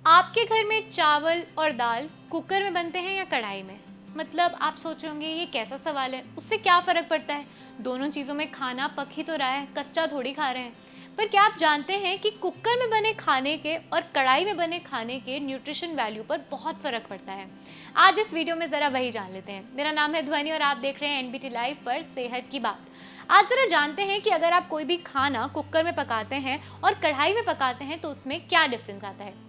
आपके घर में चावल और दाल कुकर में बनते हैं या कढ़ाई में? मतलब आप सोच होंगे ये कैसा सवाल है, उससे क्या फ़र्क पड़ता है? दोनों चीज़ों में खाना पक ही तो रहा है, कच्चा थोड़ी खा रहे हैं। पर क्या आप जानते हैं कि कुकर में बने खाने के और कढ़ाई में बने खाने के न्यूट्रिशन वैल्यू पर बहुत फ़र्क पड़ता है। आज इस वीडियो में ज़रा वही जान लेते हैं। मेरा नाम है ध्वनि और आप देख रहे हैं एनबीटी लाइव पर सेहत की बात। आज ज़रा जानते हैं कि अगर आप कोई भी खाना कुकर में पकाते हैं और कढ़ाई में पकाते हैं तो उसमें क्या डिफरेंस आता है।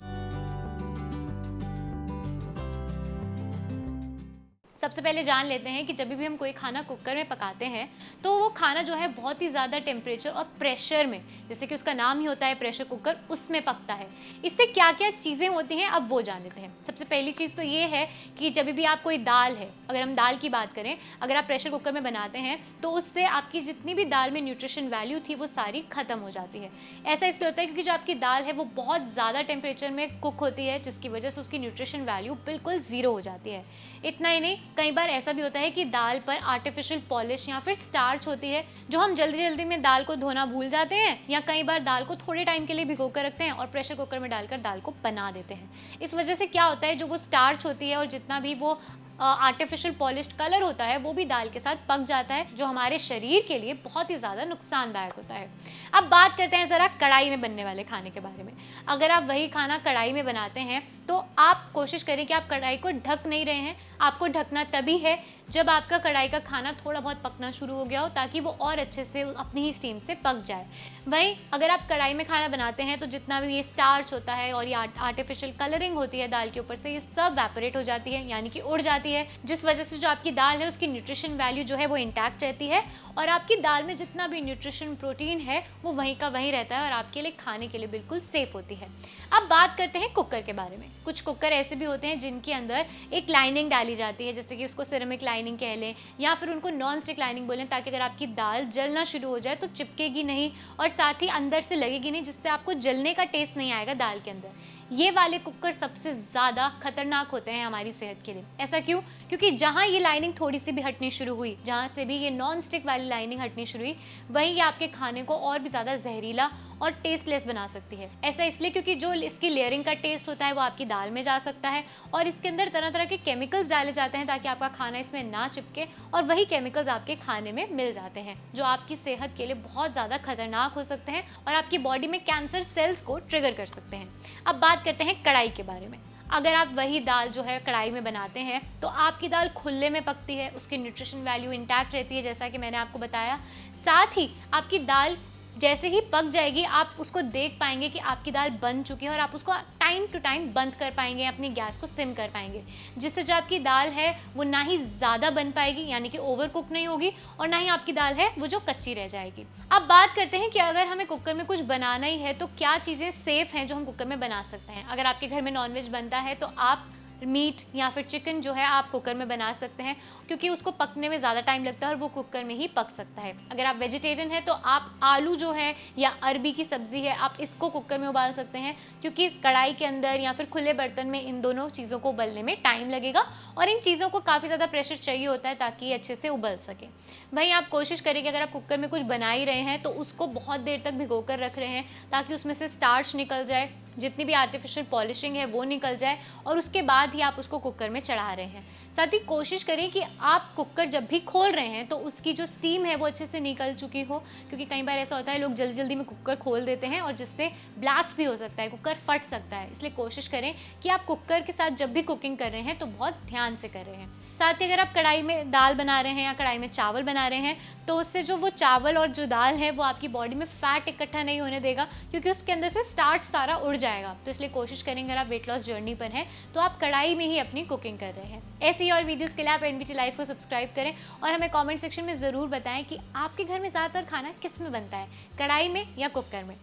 सबसे पहले जान लेते हैं कि जब भी हम कोई खाना कुकर में पकाते हैं तो वो खाना जो है बहुत ही ज़्यादा टेम्परेचर और प्रेशर में, जैसे कि उसका नाम ही होता है प्रेशर कुकर, उसमें पकता है। इससे क्या क्या चीज़ें होती हैं अब वो जान लेते हैं। सबसे पहली चीज़ तो ये है कि जब भी आप कोई दाल है, अगर हम दाल की बात करें, अगर आप प्रेशर कुकर में बनाते हैं तो उससे आपकी जितनी भी दाल में न्यूट्रिशन वैल्यू थी वो सारी ख़त्म हो जाती है। ऐसा इसलिए होता है क्योंकि जो आपकी दाल है वो बहुत ज़्यादा टेम्परेचर में कुक होती है, जिसकी वजह से उसकी न्यूट्रिशन वैल्यू बिल्कुल ज़ीरो हो जाती है। इतना ही नहीं, कई बार ऐसा भी होता है कि दाल पर आर्टिफिशियल पॉलिश या फिर स्टार्च होती है, जो हम जल्दी जल्दी में दाल को धोना भूल जाते हैं या कई बार दाल को थोड़े टाइम के लिए भिगो कर रखते हैं और प्रेशर कुकर में डालकर दाल को बना देते हैं। इस वजह से क्या होता है, जो वो स्टार्च होती है और जितना भी वो आर्टिफिशियल पॉलिश्ड कलर होता है वो भी दाल के साथ पक जाता है, जो हमारे शरीर के लिए बहुत ही ज़्यादा नुकसानदायक होता है। अब बात करते हैं ज़रा कढ़ाई में बनने वाले खाने के बारे में। अगर आप वही खाना कढ़ाई में बनाते हैं तो आप कोशिश करें कि आप कढ़ाई को ढक नहीं रहे हैं। आपको ढकना तभी है जब आपका कढ़ाई का खाना थोड़ा बहुत पकना शुरू हो गया हो, ताकि वो और अच्छे से अपनी ही स्टीम से पक जाए। वहीं अगर आप कढ़ाई में खाना बनाते हैं तो जितना भी ये स्टार्च होता है और ये आर्टिफिशियल कलरिंग होती है दाल के ऊपर से, ये सब वैपोरेट हो जाती है, यानी कि उड़ जाती है, जिस वजह से जो आपकी दाल है उसकी न्यूट्रिशन वैल्यू जो है वो इंटैक्ट रहती है और आपकी दाल में जितना भी न्यूट्रिशन प्रोटीन है वो वहीं का वहीं रहता है और आपके लिए खाने के लिए बिल्कुल सेफ होती है। अब बात करते हैं कुकर के बारे में। कुछ कुकर ऐसे भी होते हैं जिनके अंदर एक लाइनिंग डाली जाती है, जैसे कि उसको सिरेमिक लाइनिंग कह लें या फिर उनको नॉन स्टिक लाइनिंग बोलें, ताकि अगर आपकी दाल जलना शुरू हो जाए तो चिपकेगी नहीं और साथ ही अंदर से लगेगी नहीं, जिससे आपको जलने का टेस्ट नहीं आएगा दाल के अंदर। ये वाले कुकर सबसे ज़्यादा खतरनाक होते हैं हमारी सेहत के लिए। ऐसा क्यों? क्योंकि जहाँ ये लाइनिंग थोड़ी सी भी हटनी शुरू हुई, जहाँ से भी ये नॉन स्टिक वाली लाइनिंग हटनी शुरू हुई, वहीं ये आपके खाने को और भी ज़्यादा जहरीला और टेस्टलेस बना सकती है। ऐसा इसलिए क्योंकि जो इसकी लेयरिंग का टेस्ट होता है वो आपकी दाल में जा सकता है और इसके अंदर तरह तरह के केमिकल्स डाले जाते हैं ताकि आपका खाना इसमें ना चिपके, और वही केमिकल्स आपके खाने में मिल जाते हैं, जो आपकी सेहत के लिए बहुत ज़्यादा खतरनाक हो सकते हैं और आपकी बॉडी में कैंसर सेल्स को ट्रिगर कर सकते हैं। अब बात करते हैं कढ़ाई के बारे में। अगर आप वही दाल जो है कढ़ाई में बनाते हैं तो आपकी दाल खुले में पकती है, उसकी न्यूट्रिशन वैल्यू इंटैक्ट रहती है, जैसा कि मैंने आपको बताया। साथ ही आपकी दाल जैसे ही पक जाएगी आप उसको देख पाएंगे कि आपकी दाल बन चुकी है और आप उसको टाइम टू टाइम बंद कर पाएंगे, अपनी गैस को सिम कर पाएंगे, जिससे जो आपकी दाल है वो ना ही ज़्यादा बन पाएगी, यानी कि ओवर कुक नहीं होगी, और ना ही आपकी दाल है वो जो कच्ची रह जाएगी। अब बात करते हैं कि अगर हमें कुकर में कुछ बनाना ही है तो क्या चीज़ें सेफ़ हैं जो हम कुकर में बना सकते हैं। अगर आपके घर में नॉनवेज बनता है तो आप मीट या फिर चिकन जो है आप कुकर में बना सकते हैं, क्योंकि उसको पकने में ज़्यादा टाइम लगता है और वो कुकर में ही पक सकता है। अगर आप वेजिटेरियन हैं तो आप आलू जो है या अरबी की सब्ज़ी है आप इसको कुकर में उबाल सकते हैं, क्योंकि कढ़ाई के अंदर या फिर खुले बर्तन में इन दोनों चीज़ों को उबलने में टाइम लगेगा और इन चीज़ों को काफ़ी ज़्यादा प्रेशर चाहिए होता है ताकि ये अच्छे से उबल सके। वहीं आप कोशिश करें कि अगर आप कुकर में कुछ बना ही रहे हैं तो उसको बहुत देर तक भिगो कर रख रहे हैं ताकि उसमें से स्टार्च निकल जाए, जितनी भी आर्टिफिशियल पॉलिशिंग है वो निकल जाए, और उसके बाद ही आप उसको कुकर में चढ़ा रहे हैं। साथ ही कोशिश करें कि आप कुकर जब भी खोल रहे हैं तो उसकी जो स्टीम है वो अच्छे से निकल चुकी हो, क्योंकि कई बार ऐसा होता है लोग जल्दी जल्दी में कुकर खोल देते हैं और जिससे ब्लास्ट भी हो सकता है, कुकर फट सकता है। इसलिए कोशिश करें कि आप कुकर के साथ जब भी कुकिंग कर रहे हैं तो बहुत ध्यान से कर रहे हैं। साथ ही अगर आप कढ़ाई में दाल बना रहे हैं या कढ़ाई में चावल बना रहे हैं तो उससे जो वो चावल और जो दाल है वो आपकी बॉडी में फैट इकट्ठा नहीं होने देगा, क्योंकि उसके अंदर से स्टार्च सारा उड़ जाएगा। तो इसलिए कोशिश करेंगे अगर आप वेट लॉस जर्नी पर हैं तो आप कढ़ाई में ही अपनी कुकिंग कर रहे हैं। ऐसी और वीडियोस के लिए आप एनबीटी लाइव को सब्सक्राइब करें और हमें कमेंट सेक्शन में ज़रूर बताएं कि आपके घर में ज़्यादातर खाना किस में बनता है, कढ़ाई में या कुकर में।